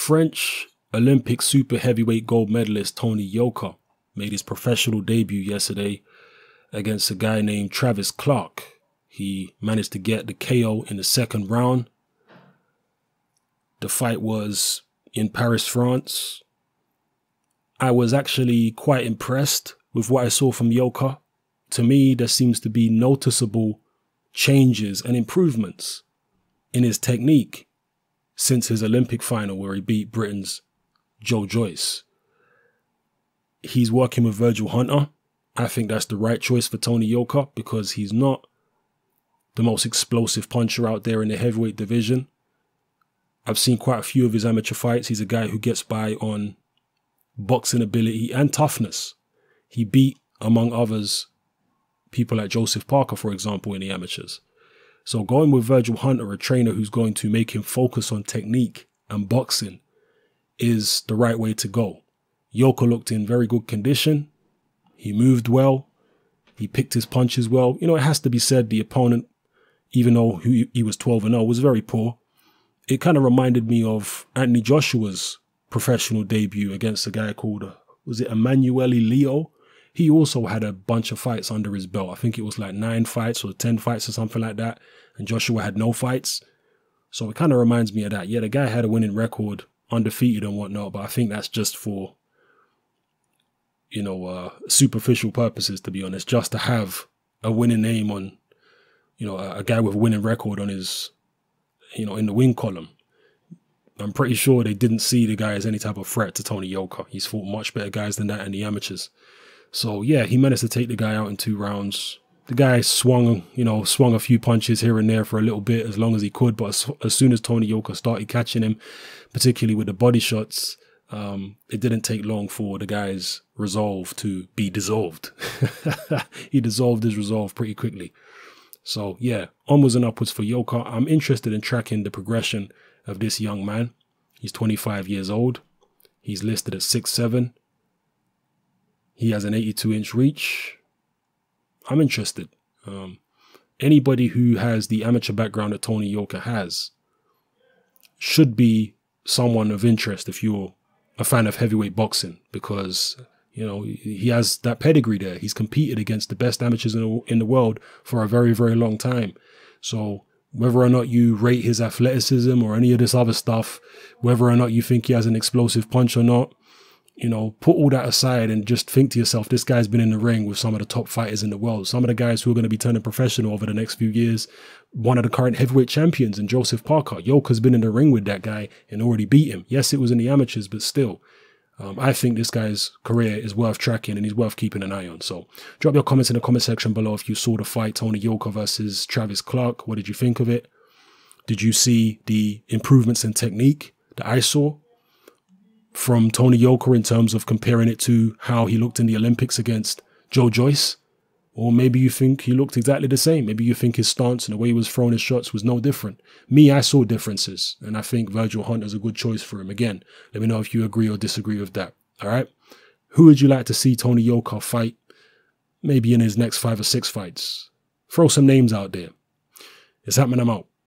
French Olympic super heavyweight gold medalist Tony Yoka made his professional debut yesterday against a guy named Travis Clark. He managed to get the KO in the second round. The fight was in Paris, France. I was actually quite impressed with what I saw from Yoka. To me, there seems to be noticeable changes and improvements in his technique since his Olympic final where he beat Britain's Joe Joyce. He's working with Virgil Hunter. I think that's the right choice for Tony Yoka because he's not the most explosive puncher out there in the heavyweight division. I've seen quite a few of his amateur fights. He's a guy who gets by on boxing ability and toughness. He beat, among others, people like Joseph Parker, for example, in the amateurs. So going with Virgil Hunter, a trainer who's going to make him focus on technique and boxing, is the right way to go. Yoka looked in very good condition. He moved well. He picked his punches well. You know, it has to be said, the opponent, even though he was 12-0, was very poor. It kind of reminded me of Anthony Joshua's professional debut against a guy called, was it Emanuele Leo? He also had a bunch of fights under his belt. I think it was like 9 fights or 10 fights or something like that. And Joshua had no fights. So it kind of reminds me of that. Yeah, the guy had a winning record, undefeated and whatnot. But I think that's just for, you know, superficial purposes, to be honest. Just to have a winning name on, you know, a guy with a winning record on his, you know, in the win column. I'm pretty sure they didn't see the guy as any type of threat to Tony Yoka. He's fought much better guys than that in the amateurs. So yeah, he managed to take the guy out in 2 rounds. The guy swung a few punches here and there for a little bit as long as he could. But as soon as Tony Yoka started catching him, particularly with the body shots, it didn't take long for the guy's resolve to be dissolved. He dissolved his resolve pretty quickly. So yeah, onwards and upwards for Yoka. I'm interested in tracking the progression of this young man. He's 25 years old. He's listed at 6'7". He has an 82-inch reach. I'm interested. Anybody who has the amateur background that Tony Yoka has should be someone of interest if you're a fan of heavyweight boxing, because, you know, he has that pedigree there. He's competed against the best amateurs in the world for a very, very long time. So whether or not you rate his athleticism or any of this other stuff, whether or not you think he has an explosive punch or not, you know, put all that aside and just think to yourself, this guy's been in the ring with some of the top fighters in the world. Some of the guys who are going to be turning professional over the next few years. One of the current heavyweight champions in Joseph Parker. Yoka's been in the ring with that guy and already beat him. Yes, it was in the amateurs, but still. I think this guy's career is worth tracking and he's worth keeping an eye on. So drop your comments in the comment section below if you saw the fight, Tony Yoka versus Travis Clark. What did you think of it? Did you see the improvements in technique that I saw from Tony Yoka in terms of comparing it to how he looked in the Olympics against Joe Joyce? Or maybe you think he looked exactly the same. Maybe you think his stance and the way he was throwing his shots was no different. Me, I saw differences, and I think Virgil Hunter is a good choice for him. Again, let me know if you agree or disagree with that. All right? Who would you like to see Tony Yoka fight maybe in his next 5 or 6 fights? Throw some names out there. It's happening. I'm out.